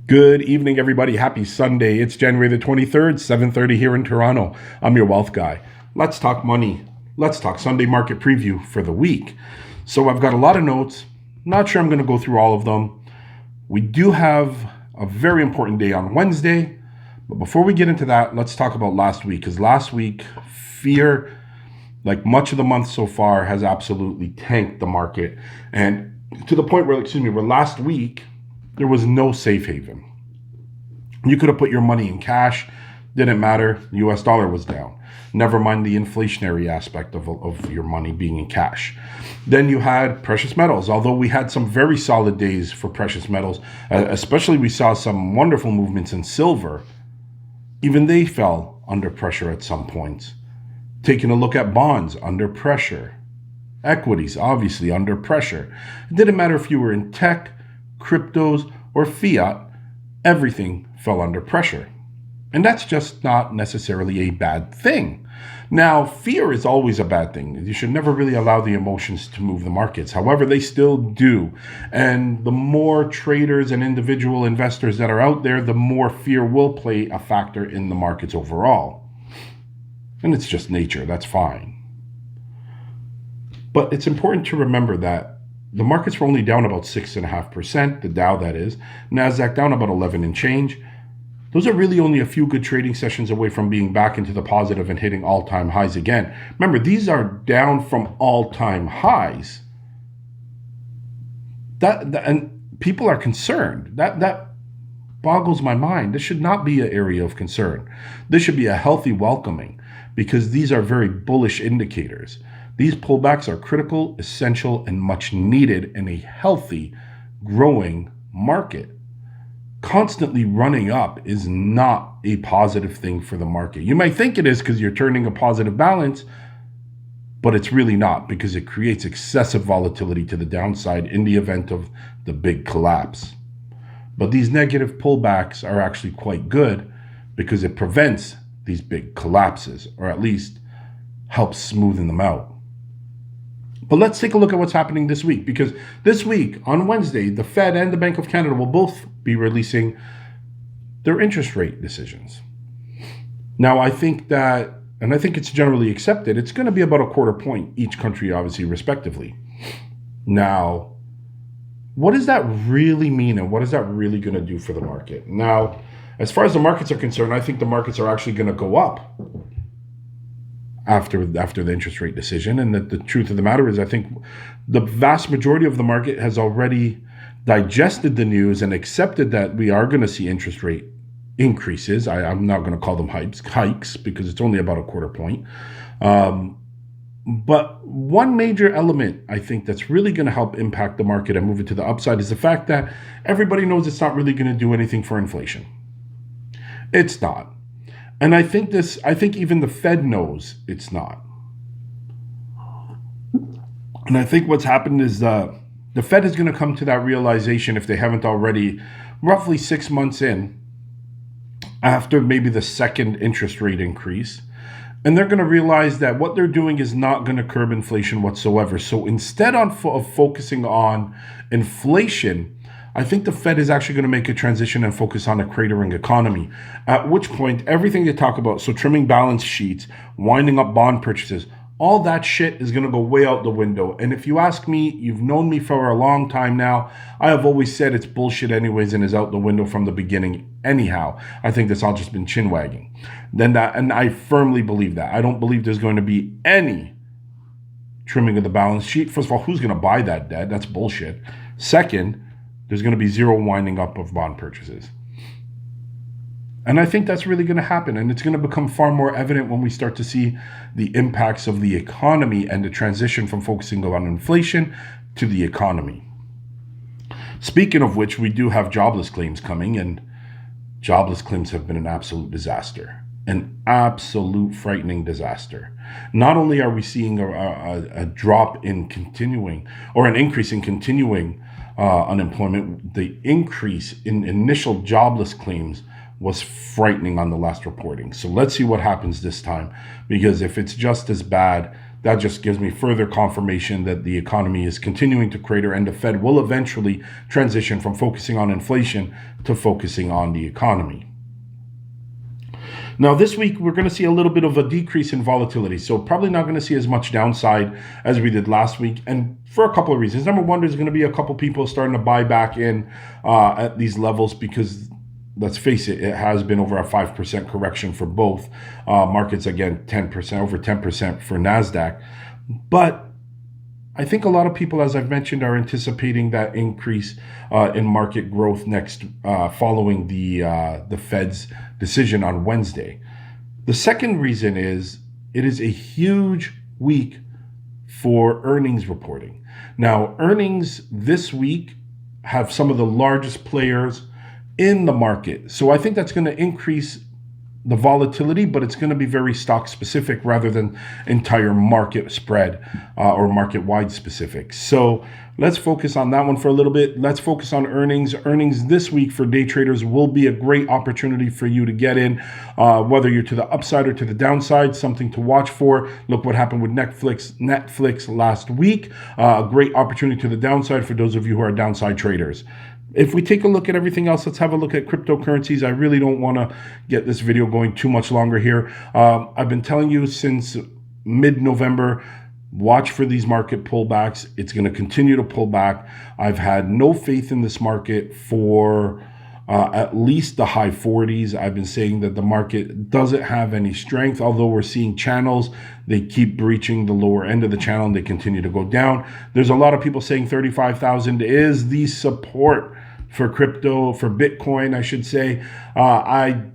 Good evening, everybody. Happy Sunday. It's January the 23rd, 7:30 here in Toronto. I'm your wealth guy. Let's talk money. Let's talk Sunday market preview for the week. So I've got a lot of notes. Not sure I'm going to go through all of them. We do have a very important day on Wednesday. But before we get into that, let's talk about last week. Because last week, fear, like much of the month so far, has absolutely tanked the market. And to the point where last week, there was no safe haven. You could have put your money in cash, didn't matter. The US dollar was down. Never mind the inflationary aspect of your money being in cash. Then you had precious metals. Although we had some very solid days for precious metals, especially we saw some wonderful movements in silver, even they fell under pressure at some points. Taking a look at bonds, under pressure. Equities, obviously under pressure. It didn't matter if you were in tech, cryptos, or fiat, everything fell under pressure. And that's just not necessarily a bad thing. Now, fear is always a bad thing. You should never really allow the emotions to move the markets. However, they still do. And the more traders and individual investors that are out there, the more fear will play a factor in the markets overall. And it's just nature. That's fine. But it's important to remember that the markets were only down about 6.5%, the Dow that is. NASDAQ down about 11 and change. Those are really only a few good trading sessions away from being back into the positive and hitting all-time highs again. Remember, these are down from all-time highs. And people are concerned. That boggles my mind. This should not be an area of concern. This should be a healthy welcoming because these are very bullish indicators. These pullbacks are critical, essential, and much needed in a healthy, growing market. Constantly running up is not a positive thing for the market. You might think it is because you're turning a positive balance, but it's really not because it creates excessive volatility to the downside in the event of the big collapse. But these negative pullbacks are actually quite good because it prevents these big collapses, or at least helps smoothen them out. But let's take a look at what's happening this week, because this week, on Wednesday, the Fed and the Bank of Canada will both be releasing their interest rate decisions. Now, I think it's generally accepted, it's going to be about a quarter point, each country, obviously, respectively. Now, what does that really mean, and what is that really going to do for the market? Now, as far as the markets are concerned, I think the markets are actually going to go up after the interest rate decision. And the truth of the matter is, I think the vast majority of the market has already digested the news and accepted that we are going to see interest rate increases. I'm not going to call them hikes because it's only about a quarter point. But one major element I think that's really going to help impact the market and move it to the upside is the fact that everybody knows it's not really going to do anything for inflation. It's not. And I think even the Fed knows it's not. And I think what's happened is the Fed is going to come to that realization, if they haven't already, roughly 6 months in, after maybe the second interest rate increase. And they're going to realize that what they're doing is not going to curb inflation whatsoever. So instead of focusing on inflation, I think the Fed is actually going to make a transition and focus on a cratering economy, at which point everything they talk about, so trimming balance sheets, winding up bond purchases, all that shit is going to go way out the window. And if you ask me, you've known me for a long time now, I have always said it's bullshit anyways and is out the window from the beginning anyhow. I think that's all just been chin wagging. And I firmly believe that. I don't believe there's going to be any trimming of the balance sheet. First of all, who's going to buy that debt? That's bullshit. Second, there's going to be zero winding up of bond purchases. And I think that's really going to happen. And it's going to become far more evident when we start to see the impacts of the economy and the transition from focusing on inflation to the economy. Speaking of which, we do have jobless claims coming, and jobless claims have been an absolute disaster. An absolute frightening disaster. Not only are we seeing a drop in continuing, or an increase in continuing unemployment, the increase in initial jobless claims was frightening on the last reporting. So let's see what happens this time, because if it's just as bad, that just gives me further confirmation that the economy is continuing to crater, and the Fed will eventually transition from focusing on inflation to focusing on the economy. Now, this week, we're going to see a little bit of a decrease in volatility. So probably not going to see as much downside as we did last week. And for a couple of reasons. Number one, there's going to be a couple people starting to buy back in at these levels because, let's face it, it has been over a 5% correction for both markets. Again, 10%, over 10% for NASDAQ. But I think a lot of people, as I've mentioned, are anticipating that increase in market growth next following the Fed's decision on Wednesday. The second reason is it is a huge week for earnings reporting. Now, earnings this week have some of the largest players in the market. So I think that's going to increase the volatility, but it's going to be very stock specific rather than entire market spread or market wide specific. So let's focus on that one for a little bit. Let's focus on earnings. Earnings this week for day traders will be a great opportunity for you to get in, whether you're to the upside or to the downside, something to watch for. Look what happened with Netflix last week. A great opportunity to the downside for those of you who are downside traders. If we take a look at everything else, let's have a look at cryptocurrencies. I really don't want to get this video going too much longer here. I've been telling you since mid-November, watch for these market pullbacks. It's going to continue to pull back. I've had no faith in this market for at least the high 40s. I've been saying that the market doesn't have any strength, although we're seeing channels. They keep breaching the lower end of the channel and they continue to go down. There's a lot of people saying 35,000 is the support for crypto, for Bitcoin, I should say. I'm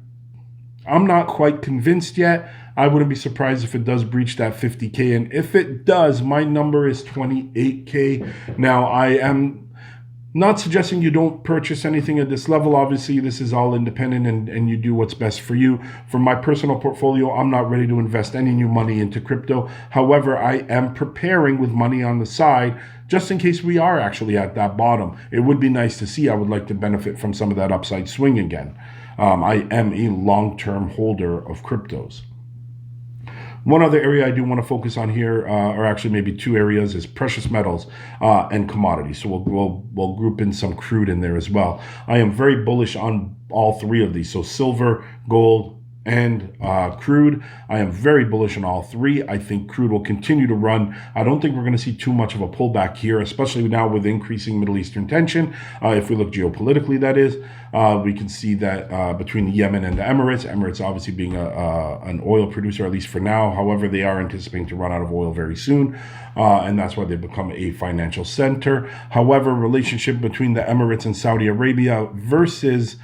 not quite convinced yet. I wouldn't be surprised if it does breach that 50K. And if it does, my number is 28K. Now, I am not suggesting you don't purchase anything at this level. Obviously, this is all independent and you do what's best for you. For my personal portfolio, I'm not ready to invest any new money into crypto. However, I am preparing with money on the side just in case we are actually at that bottom. It would be nice to see. I would like to benefit from some of that upside swing again. I am a long-term holder of cryptos. One other area I do want to focus on here, or actually maybe two areas, is precious metals and commodities. So we'll group in some crude in there as well. I am very bullish on all three of these. So silver, gold, and crude. I am very bullish on all three. I think crude will continue to run. I don't think we're going to see too much of a pullback here, especially now with increasing Middle Eastern tension. If we look geopolitically, that is, we can see that between Yemen and the Emirates obviously being an oil producer, at least for now. However, they are anticipating to run out of oil very soon, and that's why they've become a financial center. However, relationship between the Emirates and Saudi Arabia versus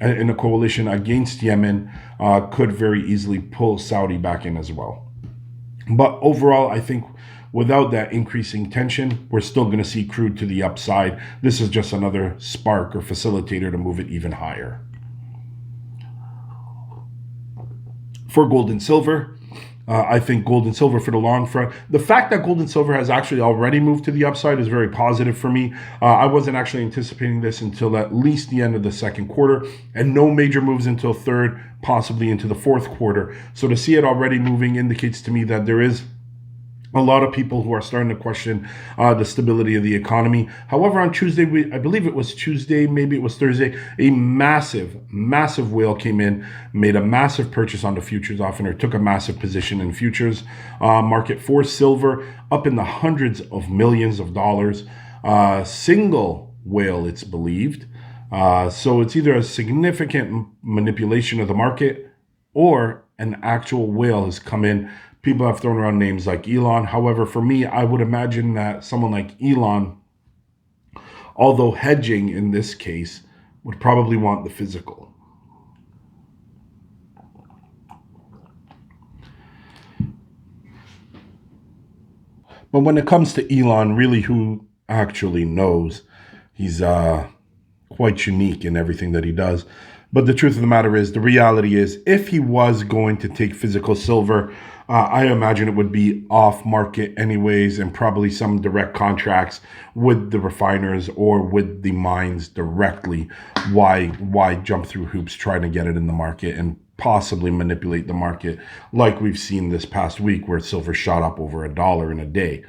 in a coalition against Yemen could very easily pull Saudi back in as well. But overall, I think without that increasing tension, we're still going to see crude to the upside. This is just another spark or facilitator to move it even higher. For gold and silver, I think gold and silver for the long front. The fact that gold and silver has actually already moved to the upside is very positive for me. I wasn't actually anticipating this until at least the end of the second quarter, and no major moves until third, possibly into the fourth quarter. So to see it already moving indicates to me that there is a lot of people who are starting to question the stability of the economy. However, on Tuesday, I believe it was Tuesday, maybe it was Thursday, a massive whale came in, made a massive purchase on the futures often, or took a massive position in futures market for silver, up in the hundreds of millions of dollars. Single whale, it's believed. So it's either a significant manipulation of the market or an actual whale has come in. People have thrown around names like Elon. However, for me, I would imagine that someone like Elon, although hedging in this case, would probably want the physical. But when it comes to Elon, really who actually knows? He's quite unique in everything that he does. But the truth of the matter is, the reality is, if he was going to take physical silver, I imagine it would be off market anyways, and probably some direct contracts with the refiners or with the mines directly. Why jump through hoops trying to get it in the market and possibly manipulate the market like we've seen this past week where silver shot up over $1 in a day.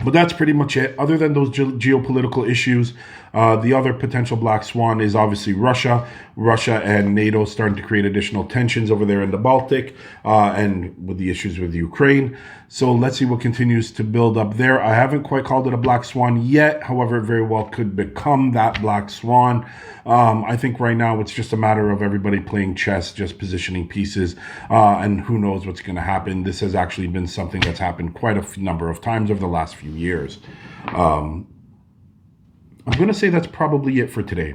But that's pretty much it. Other than those geopolitical issues, the other potential black swan is obviously Russia. Russia and NATO starting to create additional tensions over there in the Baltic, and with the issues with Ukraine. So let's see what continues to build up there. I haven't quite called it a black swan yet. However, it very well could become that black swan. I think right now it's just a matter of everybody playing chess, just positioning pieces, and who knows what's going to happen. This has actually been something that's happened quite a number of times over the last few years. I'm going to say that's probably it for today.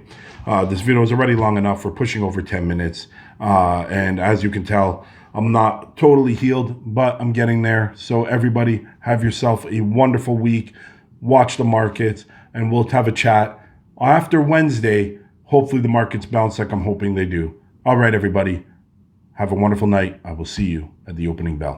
This video is already long enough. We're pushing over 10 minutes. And as you can tell, I'm not totally healed, but I'm getting there. So everybody, have yourself a wonderful week. Watch the markets, and we'll have a chat after Wednesday. Hopefully the markets bounce like I'm hoping they do. All right, everybody. Have a wonderful night. I will see you at the opening bell.